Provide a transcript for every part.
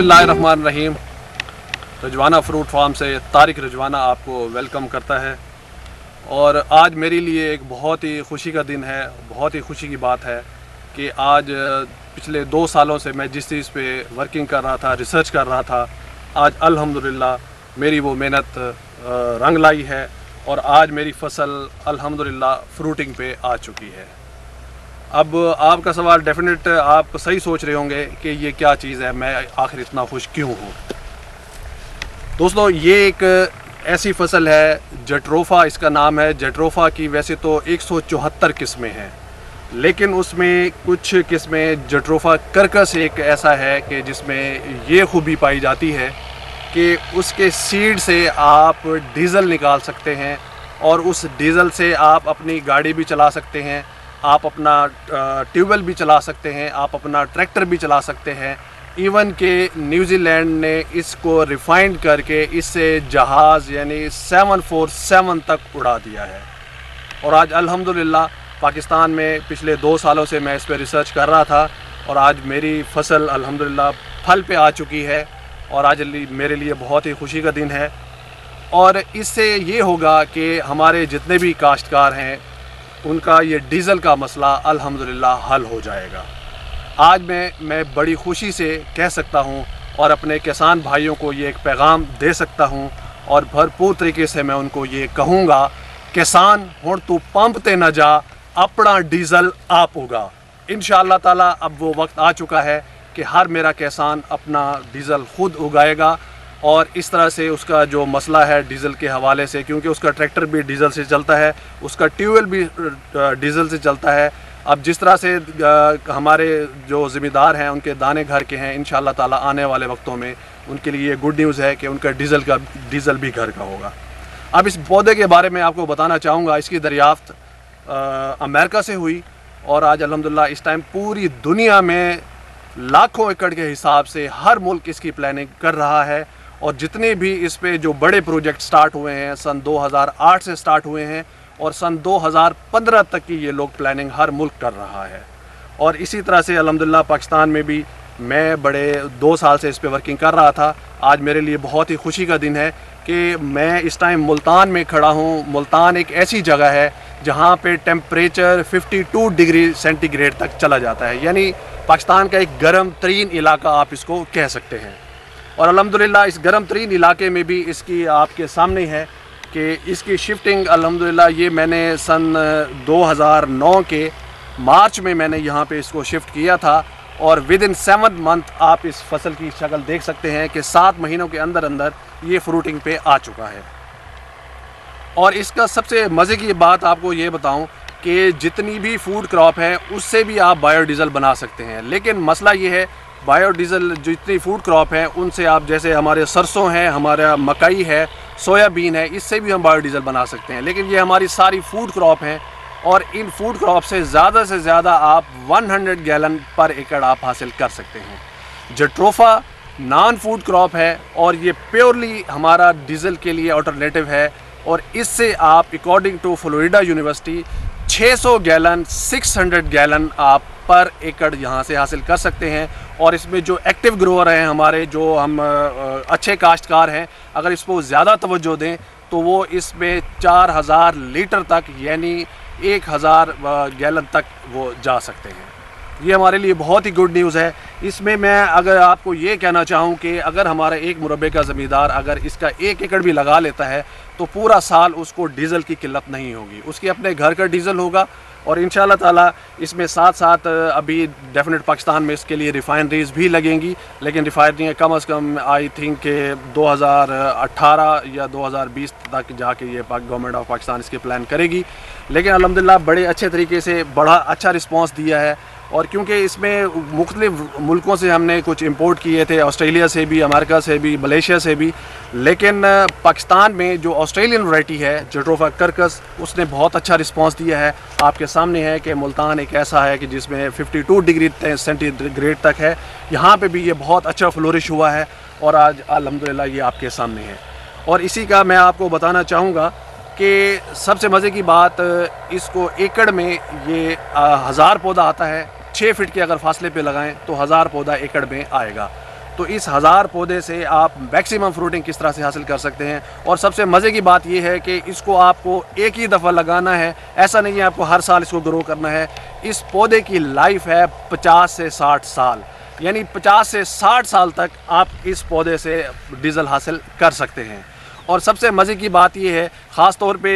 बिस्मिल्लाहिर्रहमानिर्रहीम। रजवाना fruit farm से तारिक रजवाना आपको वेलकम करता है। और आज मेरे लिए एक बहुत ही खुशी का दिन है, बहुत ही खुशी की बात है कि आज पिछले 2 सालों से मैं जिस चीज़ पे वर्किंग कर रहा था, रिसर्च कर रहा था, आज अल्हम्दुलिल्लाह मेरी वो मेहनत रंग लाई है और आज मेरी फसल अल्हम्दुलिल्लाह फ्रूटिंग पे आ चुकी है। अब आपका सवाल डेफिनेट आप सही सोच रहे होंगे कि ये क्या चीज़ है, मैं आखिर इतना खुश क्यों हूँ। दोस्तों, ये एक ऐसी फसल है, जट्रोफा इसका नाम है। जट्रोफा की वैसे तो 174 किस्में हैं, लेकिन उसमें कुछ किस्में जट्रोफा कर्कस एक ऐसा है कि जिसमें ये खूबी पाई जाती है कि उसके सीड से आप डीज़ल निकाल सकते हैं और उस डीज़ल से आप अपनी गाड़ी भी चला सकते हैं, आप अपना ट्यूबवेल भी चला सकते हैं, आप अपना ट्रैक्टर भी चला सकते हैं। इवन के न्यूजीलैंड ने इसको रिफाइंड करके इससे जहाज़ यानी 747 तक उड़ा दिया है। और आज अल्हम्दुलिल्लाह पाकिस्तान में पिछले 2 सालों से मैं इस पर रिसर्च कर रहा था और आज मेरी फसल अल्हम्दुलिल्लाह फल पे आ चुकी है और आज मेरे लिए बहुत ही खुशी का दिन है। और इससे ये होगा कि हमारे जितने भी काश्तकार हैं उनका ये डीज़ल का मसला अल्हम्दुलिल्लाह हल हो जाएगा। आज मैं बड़ी खुशी से कह सकता हूँ और अपने किसान भाइयों को ये एक पैगाम दे सकता हूँ और भरपूर तरीके से मैं उनको ये कहूँगा, किसान हुण तू पंप ते न जा, अपना डीज़ल आप उगा। इंशाअल्लाह ताला अब वो वक्त आ चुका है कि हर मेरा किसान अपना डीज़ल खुद उगाएगा और इस तरह से उसका जो मसला है डीज़ल के हवाले से, क्योंकि उसका ट्रैक्टर भी डीज़ल से चलता है, उसका ट्यूबवेल भी डीज़ल से चलता है। अब जिस तरह से हमारे जो ज़िम्मेदार हैं उनके दाने घर के हैं, इंशाअल्लाह ताला आने वाले वक्तों में उनके लिए ये गुड न्यूज़ है कि उनका डीज़ल भी घर का होगा। अब इस पौधे के बारे में आपको बताना चाहूँगा। इसकी दरियाफ्त अमेरिका से हुई और आज अल्हम्दुलिल्लाह इस टाइम पूरी दुनिया में लाखों एकड़ के हिसाब से हर मुल्क इसकी प्लानिंग कर रहा है। और जितने भी इस पे जो बड़े प्रोजेक्ट स्टार्ट हुए हैं सन 2008 से स्टार्ट हुए हैं और सन 2015 तक की ये लोग प्लानिंग हर मुल्क कर रहा है। और इसी तरह से अल्हम्दुलिल्लाह पाकिस्तान में भी मैं बड़े 2 साल से इस पे वर्किंग कर रहा था। आज मेरे लिए बहुत ही खुशी का दिन है कि मैं इस टाइम मुल्तान में खड़ा हूँ। मुल्तान एक ऐसी जगह है जहाँ पे टेम्परेचर 52 डिग्री सेंटीग्रेड तक चला जाता है, यानी पाकिस्तान का एक गर्म तरीन इलाका आप इसको कह सकते हैं। और अल्हम्दुलिल्लाह इस गर्म तरीन इलाके में भी इसकी आपके सामने है कि इसकी शिफ्टिंग अल्हम्दुलिल्लाह ये मैंने सन 2009 के मार्च में मैंने यहाँ पे इसको शिफ्ट किया था और विद इन 7 मंथ आप इस फसल की शक्ल देख सकते हैं कि 7 महीनों के अंदर अंदर ये फ्रूटिंग पे आ चुका है। और इसका सबसे मज़े की बात आपको ये बताऊं कि जितनी भी फूड क्रॉप है उससे भी आप बायोडीज़ल बना सकते हैं, लेकिन मसला ये है बायोडीज़ल जितनी फूड क्रॉप है उनसे आप, जैसे हमारे सरसों है, हमारा मकई है, सोयाबीन है, इससे भी हम बायोडीज़ल बना सकते हैं। लेकिन ये हमारी सारी फूड क्रॉप हैं और इन फूड क्रॉप से ज़्यादा आप 100 गैलन पर एकड़ आप हासिल कर सकते हैं। जट्रोफा नॉन फूड क्रॉप है और ये प्योरली हमारा डीज़ल के लिए अल्टरनेटिव है और इससे आप according to Florida university 600 gallon 600 gallon आप पर एकड़ यहाँ से हासिल कर सकते हैं। और इसमें जो एक्टिव ग्रोअर हैं हमारे, जो हम अच्छे काश्तकार हैं, अगर इसको ज़्यादा तवज्जो दें तो वो इसमें 4000 लीटर तक यानी 1000 गैलन तक वो जा सकते हैं। ये हमारे लिए बहुत ही गुड न्यूज़ है। इसमें मैं अगर आपको ये कहना चाहूँ कि अगर हमारा एक मुरब्बे का ज़मींदार अगर इसका 1 एकड़ भी लगा लेता है तो पूरा साल उसको डीज़ल की किल्लत नहीं होगी, उसके अपने घर का डीज़ल होगा। और इंशाअल्लाह ताला इसमें साथ साथ अभी डेफिनेट पाकिस्तान में इसके लिए रिफाइनरीज़ भी लगेंगी, लेकिन रिफाइनरी कम से कम आई थिंक के 2018 या 2020 तक जाके ये गवर्नमेंट ऑफ पाकिस्तान इसके प्लान करेगी। लेकिन अल्हम्दुलिल्लाह बड़े अच्छे तरीके से बड़ा अच्छा रिस्पॉन्स दिया है। और क्योंकि इसमें मुख्तलिफ मुल्कों से हमने कुछ इंपोर्ट किए थे, ऑस्ट्रेलिया से भी, अमेरिका से भी, मलेशिया से भी, लेकिन पाकिस्तान में जो ऑस्ट्रेलियन वैरायटी है जट्रोफा कर्कस उसने बहुत अच्छा रिस्पांस दिया है। आपके सामने है कि मुल्तान एक ऐसा है कि जिसमें 52 डिग्री सेंटीग्रेड तक है, यहाँ पे भी ये बहुत अच्छा फ्लोरिश हुआ है और आज अल्हम्दुलिल्लाह ये आपके सामने है। और इसी का मैं आपको बताना चाहूँगा कि सबसे मज़े की बात, इसको एकड़ में ये 1000 पौधा आता है। 6 फीट के अगर फासले पे लगाएं तो 1000 पौधा एकड़ में आएगा। तो इस 1000 पौधे से आप मैक्सिमम फ्रूटिंग किस तरह से हासिल कर सकते हैं। और सबसे मज़े की बात यह है कि इसको आपको एक ही दफ़ा लगाना है, ऐसा नहीं है आपको हर साल इसको ग्रो करना है। इस पौधे की लाइफ है 50 से 60 साल, यानी 50 से 60 साल तक आप इस पौधे से डीज़ल हासिल कर सकते हैं। और सबसे मज़े की बात यह है, ख़ास तौर पे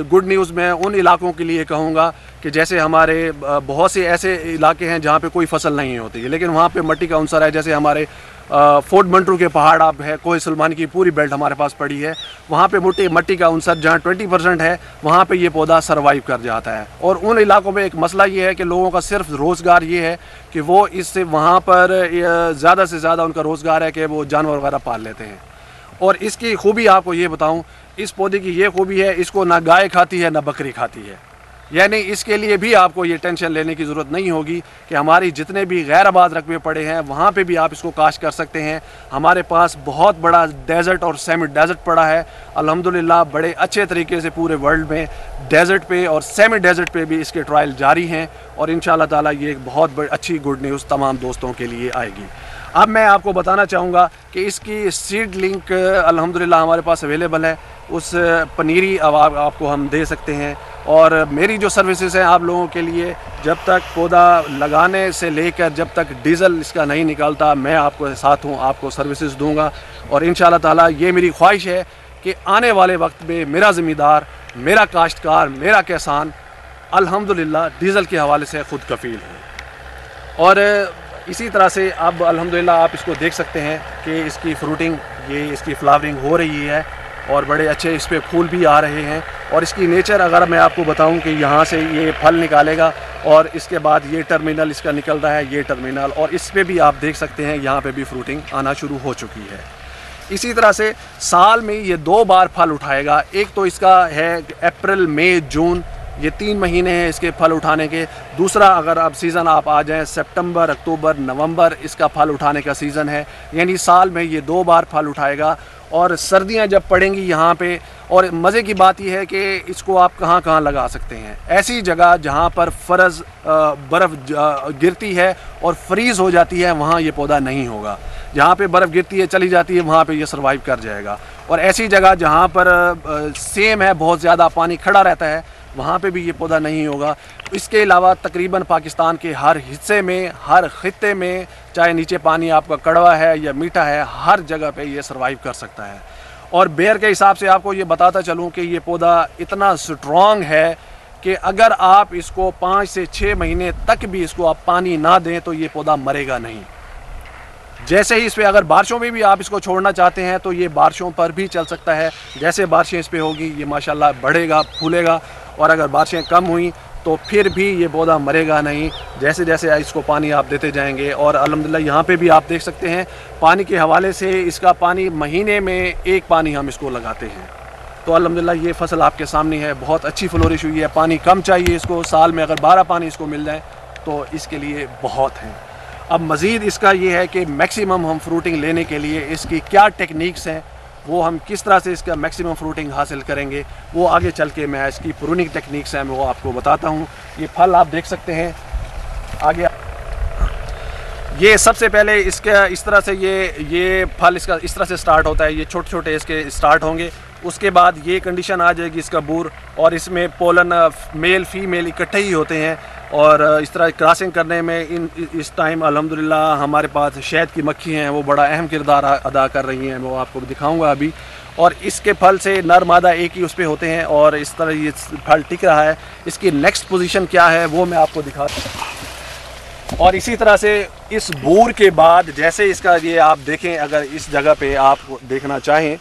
गुड न्यूज़ मैं उन इलाकों के लिए कहूँगा कि जैसे हमारे बहुत से ऐसे इलाके हैं जहाँ पे कोई फसल नहीं होती है, लेकिन वहाँ पे मिट्टी का अंसर है। जैसे हमारे फोर्ट मंटरू के पहाड़ आप है, कोहे सलमान की पूरी बेल्ट हमारे पास पड़ी है, वहाँ पे मिट्टी का अंसर जहाँ 20% है, वहाँ पे ये पौधा सर्वाइव कर जाता है। और उन इलाकों में एक मसला ये है कि लोगों का सिर्फ रोज़गार ये है कि वो इससे वहाँ पर ज़्यादा से ज़्यादा उनका रोज़गार है कि वो जानवर वगैरह पाल लेते हैं। और इसकी खूबी आपको ये बताऊं, इस पौधे की ये खूबी है, इसको ना गाय खाती है ना बकरी खाती है, यानी इसके लिए भी आपको ये टेंशन लेने की ज़रूरत नहीं होगी कि हमारी जितने भी गैर आबाद रकबे पड़े हैं वहाँ पे भी आप इसको काश्त कर सकते हैं। हमारे पास बहुत बड़ा डेज़र्ट और सेमी डेज़र्ट पड़ा है अल्हम्दुलिल्लाह, बड़े अच्छे तरीके से पूरे वर्ल्ड में डेज़र्ट पे और सेमी डेज़र्ट पे भी इसके ट्रायल जारी हैं। और इंशाअल्लाह ताला ये एक बहुत अच्छी गुड न्यूज़ तमाम दोस्तों के लिए आएगी। अब मैं आपको बताना चाहूँगा कि इसकी सीड लिंक अल्हम्दुलिल्लाह हमारे पास अवेलेबल है, उस पनीरी आपको हम दे सकते हैं। और मेरी जो सर्विसेज हैं आप लोगों के लिए, जब तक पौधा लगाने से लेकर जब तक डीज़ल इसका नहीं निकलता, मैं आपको साथ हूँ, आपको सर्विसेज दूँगा। और इंशाअल्लाह ताला ये मेरी ख्वाहिश है कि आने वाले वक्त में मेरा ज़मींदार, मेरा काश्तकार, मेरा किसान अल्हम्दुलिल्लाह डीज़ल के हवाले से ख़ुद कफ़ील है। और इसी तरह से अब अल्हम्दुलिल्लाह आप इसको देख सकते हैं कि इसकी फ्रूटिंग, ये इसकी फ्लावरिंग हो रही है और बड़े अच्छे इस पर फूल भी आ रहे हैं। और इसकी नेचर अगर मैं आपको बताऊं कि यहाँ से ये फल निकालेगा और इसके बाद ये टर्मिनल इसका निकल रहा है, ये टर्मिनल, और इस पर भी आप देख सकते हैं यहाँ पे भी फ्रूटिंग आना शुरू हो चुकी है। इसी तरह से साल में ये 2 बार फल उठाएगा। एक तो इसका है अप्रैल, मई, जून, ये 3 महीने हैं इसके फल उठाने के। दूसरा अगर अब सीज़न आप आ जाएं, सितंबर, अक्टूबर, नवंबर इसका फल उठाने का सीज़न है, यानी साल में ये 2 बार फल उठाएगा। और सर्दियां जब पड़ेंगी यहाँ पे, और मज़े की बात यह है कि इसको आप कहाँ कहाँ लगा सकते हैं, ऐसी जगह जहाँ पर बर्फ़ गिरती है और फ्रीज़ हो जाती है, वहाँ ये पौधा नहीं होगा। जहाँ पे बर्फ़ गिरती है, चली जाती है, वहाँ पे ये सर्वाइव कर जाएगा। और ऐसी जगह जहाँ पर सेम है, बहुत ज़्यादा पानी खड़ा रहता है, वहाँ पे भी ये पौधा नहीं होगा। इसके अलावा तकरीबन पाकिस्तान के हर हिस्से में, हर खित्ते में, चाहे नीचे पानी आपका कड़वा है या मीठा है, हर जगह पे ये सर्वाइव कर सकता है। और बेर के हिसाब से आपको ये बताता चलूँ कि ये पौधा इतना स्ट्रॉन्ग है कि अगर आप इसको 5 से 6 महीने तक भी इसको आप पानी ना दें तो ये पौधा मरेगा नहीं। जैसे ही इस पर अगर बारिशों में भी आप इसको छोड़ना चाहते हैं तो ये बारिशों पर भी चल सकता है। जैसे बारिशें इस पर होगी ये माशाल्लाह बढ़ेगा, फूलेगा। और अगर बारिशें कम हुई तो फिर भी ये पौधा मरेगा नहीं, जैसे जैसे इसको पानी आप देते जाएंगे। और अल्हम्दुलिल्लाह यहाँ पे भी आप देख सकते हैं पानी के हवाले से, इसका पानी महीने में 1 पानी हम इसको लगाते हैं। तो अल्हम्दुलिल्लाह ये फसल आपके सामने है, बहुत अच्छी फ्लोरिश हुई है। पानी कम चाहिए इसको, साल में अगर 12 पानी इसको मिल जाए तो इसके लिए बहुत हैं। अब मज़ीद इसका ये है कि मैक्सिमम हम फ्रूटिंग लेने के लिए इसकी क्या टेक्निक्स हैं, वो हम किस तरह से इसका मैक्सिमम फ्रूटिंग हासिल करेंगे, वो आगे चल के मैं इसकी प्रूनिंग टेक्निक्स हैं वो आपको बताता हूँ। ये फल आप देख सकते हैं आगे। ये सबसे पहले इसका इस तरह से ये फल इसका इस तरह से स्टार्ट होता है, ये छोटे छोटे इसके स्टार्ट होंगे। उसके बाद ये कंडीशन आ जाएगी इसका बूर, और इसमें पोलन मेल फीमेल इकट्ठे ही होते हैं। और इस तरह क्रॉसिंग करने में इस टाइम अल्हम्दुलिल्लाह हमारे पास शहद की मक्खी हैं, वो बड़ा अहम किरदार अदा कर रही हैं, वो आपको दिखाऊंगा अभी। और इसके फल से नर मादा एक ही उस पर होते हैं और इस तरह ये फल टिक रहा है। इसकी नेक्स्ट पोजीशन क्या है वो मैं आपको दिखाता हूँ। और इसी तरह से इस बूर के बाद जैसे इसका ये आप देखें, अगर इस जगह पे आप देखना चाहें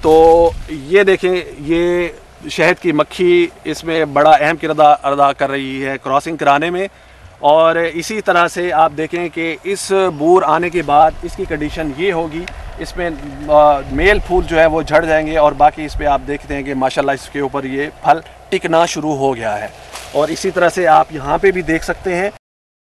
तो ये देखें, ये शहद की मक्खी इसमें बड़ा अहम किरदार अदा कर रही है क्रॉसिंग कराने में। और इसी तरह से आप देखें कि इस बूर आने के बाद इसकी कंडीशन ये होगी, इसमें मेल फूल जो है वो झड़ जाएंगे और बाकी इस पर आप देखते हैं कि माशाल्लाह इसके ऊपर ये फल टिकना शुरू हो गया है। और इसी तरह से आप यहाँ पे भी देख सकते हैं